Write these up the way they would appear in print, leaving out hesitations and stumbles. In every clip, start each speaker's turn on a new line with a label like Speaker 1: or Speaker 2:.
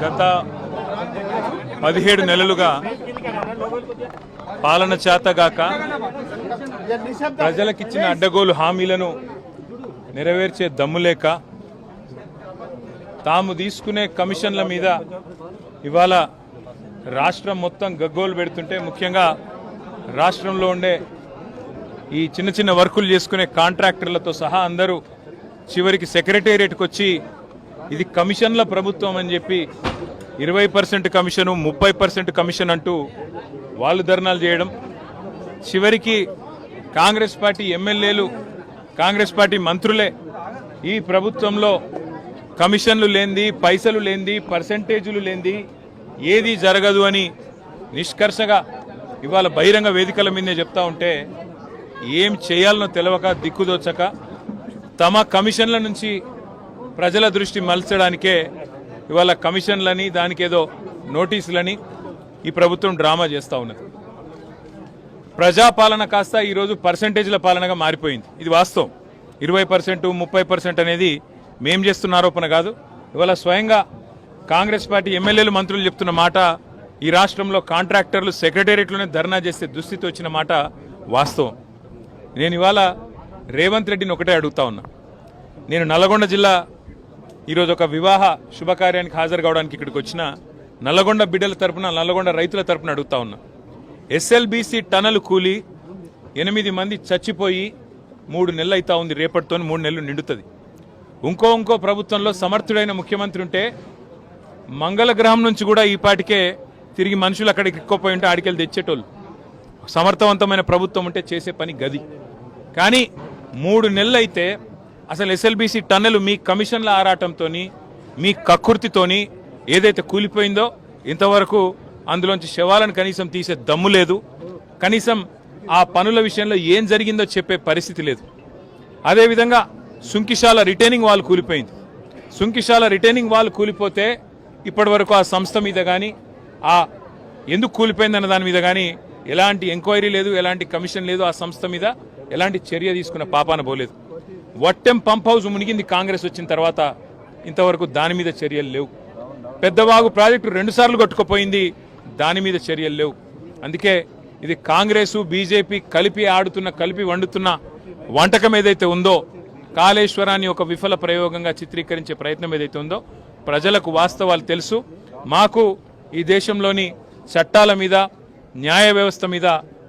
Speaker 1: గత 17 నెలలుగా పాలన చేతగాక ప్రజలకిచ్చిన అడ్డగోలు హామీలను నెరవేర్చే దమ్ములేక తాము తీసుకునే కమిషన్ల మీద ఇవాళ రాష్ట్రం మొత్తం గగ్గోలు పెడుతుంటే, ముఖ్యంగా రాష్ట్రంలో ఉండే ఈ చిన్న చిన్న వర్కులు చేసుకునే కాంట్రాక్టర్లతో సహా అందరూ చివరికి సెక్రటేరియట్కి వచ్చి ఇది కమిషన్ల ప్రభుత్వం అని చెప్పి 20% కమిషను 30% కమిషన్ అంటూ వాళ్ళు ధర్నాలు చేయడం, చివరికి కాంగ్రెస్ పార్టీ ఎమ్మెల్యేలు కాంగ్రెస్ పార్టీ మంత్రులే ఈ ప్రభుత్వంలో కమిషన్లు లేనిది, పైసలు లేనిది, పర్సెంటేజీలు లేనిది ఏది జరగదు అని నిష్కర్షగా ఇవాళ బహిరంగ వేదికల మీదే చెప్తా ఉంటే ఏం చేయాలనో తెలవక దిక్కుదోచక తమ కమిషన్ల నుంచి ప్రజల దృష్టి మలచడానికే ఇవాళ కమిషన్లని దానికేదో నోటీసులని ఈ ప్రభుత్వం డ్రామా చేస్తూ ఉన్నది. ప్రజాపాలన కాస్త ఈరోజు పర్సెంటేజ్ల పాలనగా మారిపోయింది. ఇది వాస్తవం. 20%, 30% అనేది మేం చేస్తున్న ఆరోపణ కాదు. ఇవాళ స్వయంగా కాంగ్రెస్ పార్టీ ఎమ్మెల్యేలు మంత్రులు చెప్తున్న మాట, ఈ రాష్ట్రంలో కాంట్రాక్టర్లు సెక్రటేరియట్లోనే ధర్నా చేస్తే దుస్థితి వచ్చిన మాట వాస్తవం. నేను ఇవాళ రేవంత్ రెడ్డిని ఒకటే అడుగుతా ఉన్నా. నేను నల్లగొండ జిల్లా ఈరోజు ఒక వివాహ శుభకార్యానికి హాజరు కావడానికి ఇక్కడికి వచ్చిన నల్లగొండ బిడ్డల తరపున, నల్లగొండ రైతుల తరపున అడుగుతా ఉన్నా. ఎస్ఎల్బీసీ టనల్ కూలి 8 మంది చచ్చిపోయి 3 నెలలు అవుతా ఉంది. రేపటితో 3 నెలలు నిండుతుంది. ఇంకో ప్రభుత్వంలో సమర్థుడైన ముఖ్యమంత్రి ఉంటే మంగళగ్రహం నుంచి కూడా ఈ పాటికే తిరిగి మనుషులు అక్కడికి ఎక్కువపోయి ఉంటే ఆడికెళ్ళి తెచ్చేటోళ్ళు. సమర్థవంతమైన ప్రభుత్వం ఉంటే చేసే పని గది. కానీ 3 నెలలు అయితే అసలు ఎస్ఎల్బీసీ టన్నెలు మీ కమిషన్ల ఆరాటంతో, మీ కక్కుర్తితోని ఏదైతే కూలిపోయిందో ఇంతవరకు అందులోంచి శవాలను కనీసం తీసే దమ్ము లేదు. కనీసం ఆ పనుల విషయంలో ఏం జరిగిందో చెప్పే పరిస్థితి లేదు. అదేవిధంగా సుంకిశాల రిటైనింగ్ వాల్ కూలిపోయింది. సుంకిశాల రిటైనింగ్ వాల్ కూలిపోతే ఇప్పటి వరకు ఆ సంస్థ మీద కానీ, ఆ ఎందుకు కూలిపోయిందన్న దాని మీద కానీ ఎలాంటి ఎంక్వైరీ లేదు, ఎలాంటి కమిషన్ లేదు. ఆ సంస్థ మీద ఎలాంటి చర్య తీసుకున్న పాపాన పోలేదు. వట్టెం పంప్ హౌస్ మునిగింది కాంగ్రెస్ వచ్చిన తర్వాత, ఇంతవరకు దాని మీద చర్యలు లేవు. పెద్దవాగు ప్రాజెక్టు 2 సార్లు కొట్టుకుపోయింది, దాని మీద చర్యలు లేవు. అందుకే ఇది కాంగ్రెసు బీజేపీ కలిపి వండుతున్న వంటకం ఏదైతే ఉందో, కాళేశ్వరాన్ని ఒక విఫల ప్రయోగంగా చిత్రీకరించే ప్రయత్నం ఏదైతే ఉందో, ప్రజలకు వాస్తవాలు తెలుసు. మాకు ఈ దేశంలోని చట్టాల మీద, న్యాయ వ్యవస్థ మీద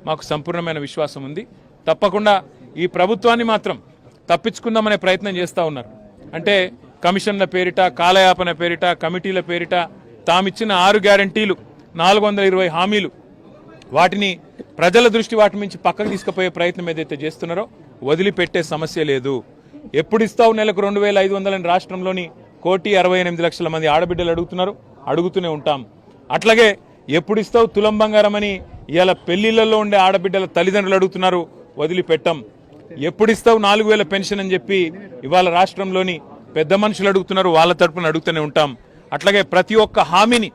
Speaker 1: మాకు సంపూర్ణమైన విశ్వాసం ఉంది. తప్పకుండా ఈ ప్రభుత్వాన్ని మాత్రం తప్పించుకుందామనే ప్రయత్నం చేస్తూ ఉన్నారు. అంటే కమిషన్ల పేరిట, కాలయాపన పేరిట, కమిటీల పేరిట తామిచ్చిన 6 గ్యారంటీలు, 420 హామీలు, వాటిని ప్రజల దృష్టి వాటి నుంచి పక్కకు తీసుకుపోయే ప్రయత్నం ఏదైతే చేస్తున్నారో వదిలిపెట్టే సమస్య లేదు. ఎప్పుడు ఇస్తావు నెలకు 2500 రాష్ట్రంలోని 1,68,00,000 మంది ఆడబిడ్డలు అడుగుతూనే ఉంటాం. అట్లాగే ఎప్పుడు ఇస్తావు తులం బంగారం అని ఇవాళ పెళ్లిళ్లలో ఉండే ఆడబిడ్డల తల్లిదండ్రులు అడుగుతున్నారు, వదిలిపెట్టాం. ఎప్పుడిస్తావు 4,000 పెన్షన్ అని చెప్పి ఇవాళ రాష్ట్రంలోని పెద్ద మనుషులు అడుగుతున్నారు, వాళ్ళ తరపున అడుగుతూనే ఉంటాం. అట్లాగే ప్రతి ఒక్క హామీని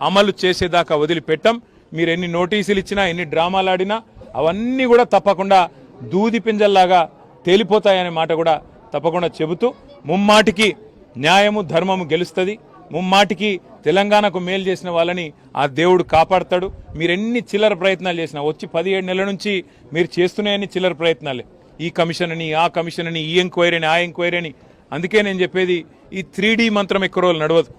Speaker 1: అమలు చేసేదాకా వదిలిపెట్టాం. మీరు ఎన్ని నోటీసులు ఇచ్చినా, ఎన్ని డ్రామాలు ఆడినా అవన్నీ కూడా తప్పకుండా దూది పింజల్లాగా తేలిపోతాయనే మాట కూడా తప్పకుండా చెబుతూ, ముమ్మాటికి న్యాయము ధర్మము గెలుస్తుంది. ముమ్మాటికి తెలంగాణకు మేలు చేసిన వాళ్ళని ఆ దేవుడు కాపాడతాడు. మీరెన్ని చిల్లర ప్రయత్నాలు చేసినా, వచ్చి 17 నెలల నుంచి మీరు చేస్తున్నాయని చిల్లర ప్రయత్నాలే. ఈ కమిషన్ అని, ఆ కమిషన్ అని, ఈ ఎంక్వైరీ అని, ఆ ఎంక్వైరీ అని. అందుకే నేను చెప్పేది, ఈ 3D మంత్రం ఎక్కువ రోజులు నడవదు.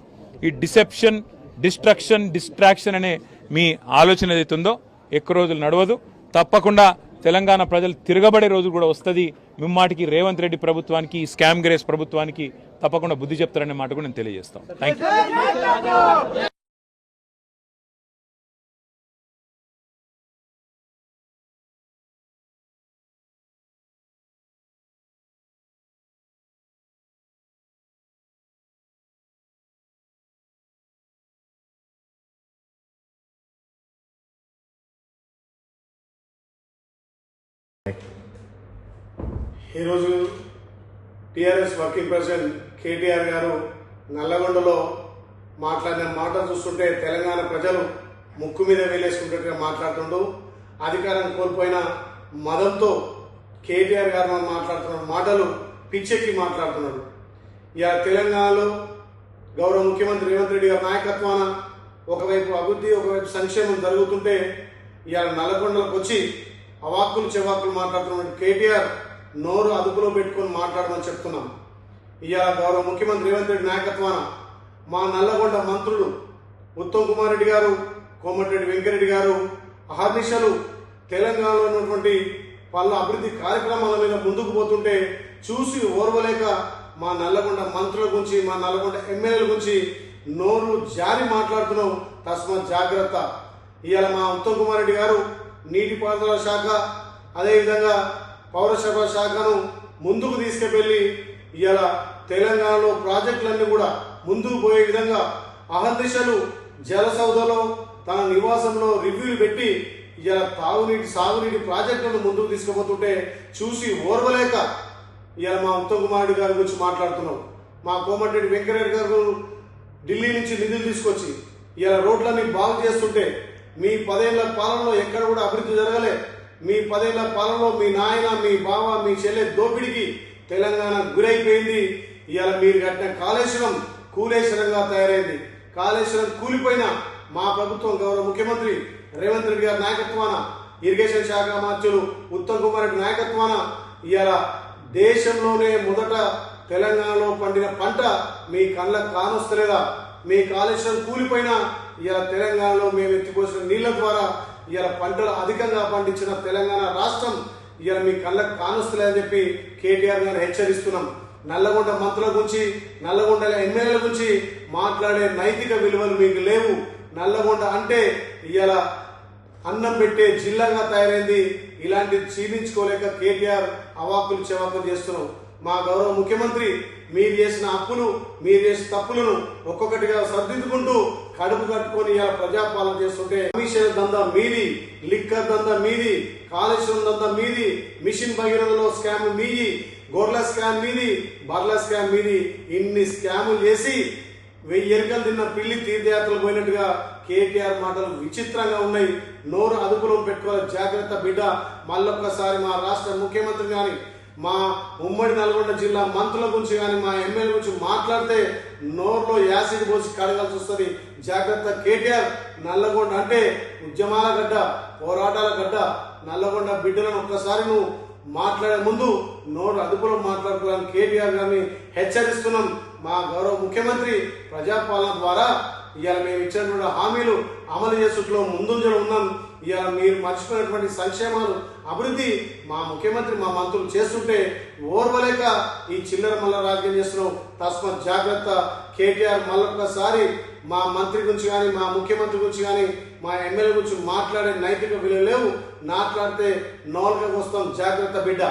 Speaker 1: ఈ డిసెప్షన్, డిస్ట్రాక్షన్ అనే మీ ఆలోచన ఏదైతుందో ఎక్కువ రోజులు నడవదు. తప్పకుండా తెలంగాణ ప్రజలు తిరగబడే రోజు కూడా వస్తుంది. మిమ్మాటికి రేవంత్ రెడ్డి ప్రభుత్వానికి, స్కామ్ గ్రేస్ ప్రభుత్వానికి తప్పకుండా బుద్ధి చెప్తారనే మాట కూడా నేను తెలియజేస్తాను. Thank you.
Speaker 2: ఈరోజు టీఆర్ఎస్ వర్కింగ్ ప్రెసిడెంట్ కేటీఆర్ గారు నల్లగొండలో మాట్లాడిన మాట చూస్తుంటే తెలంగాణ ప్రజలు ముక్కు మీద వేలేసుకుంటున్నట్టుగా మాట్లాడుతుంటూ, అధికారం కోల్పోయిన మదంతో కేటీఆర్ గారు మాట్లాడుతున్న మాటలు పిచ్చెక్కి మాట్లాడుతున్నారు. ఇక తెలంగాణలో గౌరవ ముఖ్యమంత్రి రేవంత్ రెడ్డి గారి నాయకత్వాన ఒకవైపు అభివృద్ధి ఒకవైపు సంక్షేమం జరుగుతుంటే ఇవాళ నల్లగొండలకు వచ్చి అవాక్కులు చెవాక్కులు మాట్లాడుతున్న కేటీఆర్ నోరు అదుపులో పెట్టుకొని మాట్లాడమని చెప్తున్నాం. ఇవాళ గౌరవ ముఖ్యమంత్రి రేవంత్ రెడ్డి నాయకత్వాన మా నల్లగొండ మంత్రులు ఉత్తమ్ కుమార్ రెడ్డి గారు, కోమటిరెడ్డి వెంకరెడ్డి గారు అహర్నిశలు తెలంగాణలో ఉన్నటువంటి పలు అభివృద్ధి కార్యక్రమాల మీద ముందుకు పోతుంటే చూసి ఓర్వలేక మా నల్లగొండ మంత్రుల గురించి, మా నల్లగొండ ఎమ్మెల్యేల గురించి నోరు జారి మాట్లాడుతున్నాం. తస్మాత్ జాగ్రత్త. ఇవాళ మా ఉత్తమ్ కుమార్ రెడ్డి గారు నీటిపారుదల శాఖ అదేవిధంగా పౌరసరఫరా శాఖను ముందుకు తీసుకువెళ్ళి ఇవాళ తెలంగాణలో ప్రాజెక్టులన్నీ కూడా ముందుకు పోయే విధంగా అహర్నిశలు జలసౌధలో తన నివాసంలో రివ్యూలు పెట్టి ఇవాళ తాగునీటి సాగునీటి ప్రాజెక్టులను ముందుకు తీసుకుపోతుంటే చూసి ఓర్వలేక ఇవాళ మా ఉత్తమ్ కుమార్ రెడ్డి గారి గురించి మాట్లాడుతున్నాం. మా కోమటిరెడ్డి వెంకరెడ్డి గారు ఢిల్లీ నుంచి నిధులు తీసుకొచ్చి ఇవాళ రోడ్లన్నీ బాగు చేస్తుంటే మీ 10 ఏళ్ల పాలనలో ఎక్కడ కూడా అభివృద్ధి జరగలే. మీ 10 ఏళ్ల పాలనలో మీ నాయన, మీ బావ, మీ చెల్లె దోపిడికి తెలంగాణ గురైపోయింది. ఇవాళ మీరు కట్టిన కాళేశ్వరం కూలేశ్వరంగా తయారైంది. కాళేశ్వరం కూలిపోయిన మా ప్రభుత్వం గౌరవ ముఖ్యమంత్రి రేవంత్ రెడ్డి గారి నాయకత్వాన, ఇరిగేషన్ శాఖ మంత్రులు ఉత్తమ్ కుమార్ రెడ్డి నాయకత్వాన ఇవాళ దేశంలోనే మొదట తెలంగాణలో పండిన పంట మీ కళ్ళకు కానొస్తలేదా? మీ కాళేశ్వరం కూలిపోయినా ఇవాళ తెలంగాణలో మేము ఎత్తిపోసిన నీళ్ల ద్వారా ఇవాళ పంటలు అధికంగా పండించిన తెలంగాణ రాష్ట్రం ఇవాళ మీ కళ్ళకు కానొస్తలేదని చెప్పి కేటీఆర్ గారిని హెచ్చరిస్తున్నాం. నల్లగొండ మంత్రుల గురించి, నల్లగొండ ఎమ్మెల్యేల గురించి మాట్లాడే నైతిక విలువలు మీకు లేవు. నల్లగొండ అంటే ఇవాళ అన్నం పెట్టే జిల్లాగా తయారైంది. ఇలాంటిది చీలించుకోలేక కేటీఆర్ అవాకులు చెవాకులు చేస్తున్నాం. మా గౌరవ ముఖ్యమంత్రి మీరు చేసిన అప్పులు, మీరు చేసిన తప్పులను ఒక్కొక్కటిగా సర్దిద్దుకుంటూ కడుపు కట్టుకొని ఇలా ప్రజాపాలన చేస్తుంటే కమిషన్ దందా మీది, లిక్కర్ దందా మీది, కాళేశ్వరం దందా మీది, మిషన్ భగీరథలో స్కామ్ మీది, గొర్రెల స్కామ్ మీది, బర్ల స్కామ్ మీది. ఇన్ని స్కాములు చేసి 1000 ఎరుకలు తిన్న పిల్లి తీర్థయాత్రలు పోయినట్టుగా కేటీఆర్ మాటలు విచిత్రంగా ఉన్నాయి. నోరు అదుపులో పెట్టుకోవాలి. జాగ్రత్త బిడ్డ. మళ్ళొక్కసారి మా రాష్ట్ర ముఖ్యమంత్రి కానీ, మా ఉమ్మడి నల్గొండ జిల్లా మంత్రుల గురించి కానీ, మా ఎమ్మెల్యే గురించి మాట్లాడితే నోరులో యాసిడ్ పోసి కడగాల్సి వస్తుంది. జాగ్రత్త కేటీఆర్. నల్లగొండ అంటే ఉద్యమాల గడ్డ, పోరాటాల గడ్డ. నల్లగొండ బిడ్డలను ఒక్కసారి నువ్వు మాట్లాడే ముందు నోరు అదుపులో మాట్లాడుకోవాలని కేటీఆర్ గారిని హెచ్చరిస్తున్నాం. మా గౌరవ ముఖ్యమంత్రి ప్రజాపాలన ద్వారా ఇవాళ మేము ఇచ్చినటువంటి హామీలు అమలు చేసుట్లో ముందుంజలో ఉన్నాం. ఇవాళ మీరు మర్చిపోయినటువంటి సంక్షేమాలు, అభివృద్ధి మా ముఖ్యమంత్రి, మా మంత్రులు చేస్తుంటే ఓర్వలేక ఈ చిల్లర మల్ల రాజకీయం చేస్తున్నాం. తస్మాత్ జాగ్రత్త కేటీఆర్. మళ్ళొక్కసారి మా మంత్రి గురించి కానీ, మా ముఖ్యమంత్రి గురించి కానీ, మా ఎమ్మెల్యే గురించి మాట్లాడే నైతిక విలువ లేవు. మాట్లాడితే నోల్గా వస్తాం. జాగ్రత్త బిడ్డ.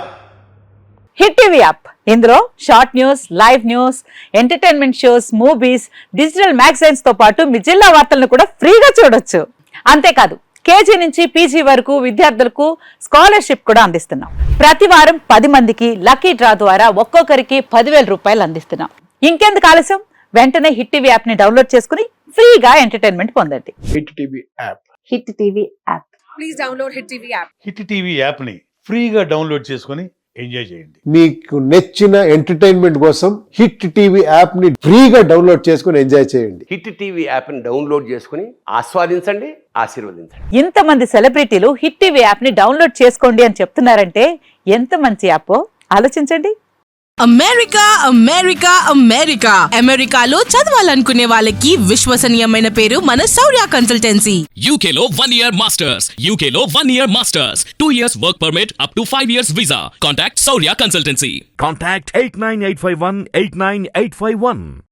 Speaker 3: హిట్ టీవీ యాప్, ఇందులో short news, live news, entertainment shows, movies, digital magazines తో పాటు మీ జిల్లా వార్తలను కూడా ఫ్రీగా చూడొచ్చు. అంతేకాదు కేజీ నుంచి పీజీ వరకు విద్యార్థులకు స్కాలర్షిప్ కూడా అందిస్తున్నాం. ప్రతి వారం 10 మందికి లక్కీ డ్రా ద్వారా ఒక్కొక్కరికి 10,000 రూపాయలు అందిస్తున్నాం. ఇంకెందుకు ఆలస్యం? వెంటనే హిట్ టీవీ యాప్ ని డౌన్లోడ్ చేసుకుని ఫ్రీగా ఎంటర్టైన్మెంట్ పొందండి.
Speaker 4: Hit TV app.
Speaker 3: Hit TV app.
Speaker 5: Please download hit TV app.
Speaker 6: Hit TV app ని ఫ్రీగా డౌన్లోడ్ చేసుకొని ఎంజాయ్ చేయండి.
Speaker 4: మీకు నచ్చిన ఎంటర్టైన్మెంట్ కోసం హిట్ టీవీ యాప్ ని ఫ్రీగా డౌన్లోడ్ చేసుకొని ఎంజాయ్ చేయండి.
Speaker 7: హిట్ టీవీ యాప్ ని డౌన్లోడ్ చేసుకుని ఆస్వాదించండి, ఆశీర్వదించండి.
Speaker 3: ఇంతమంది సెలబ్రిటీలు హిట్ టీవీ యాప్ ని డౌన్లోడ్ చేసుకోండి అని చెప్తున్నారంటే ఎంత మంచి యాప్ ఆలోచించండి.
Speaker 5: అమెరికా అమెరికా అమెరికా అమెరికాలో చదవాలనుకునే వాళ్ళకి విశ్వసనీయమైన పేరు మన శౌర్య కన్సల్టెన్సీ.
Speaker 8: UK లో 1 year masters. UK లో 1 year masters. 2 years work permit up to 5 years visa. Contact Saurya Consultancy.
Speaker 9: Contact 89851 89851.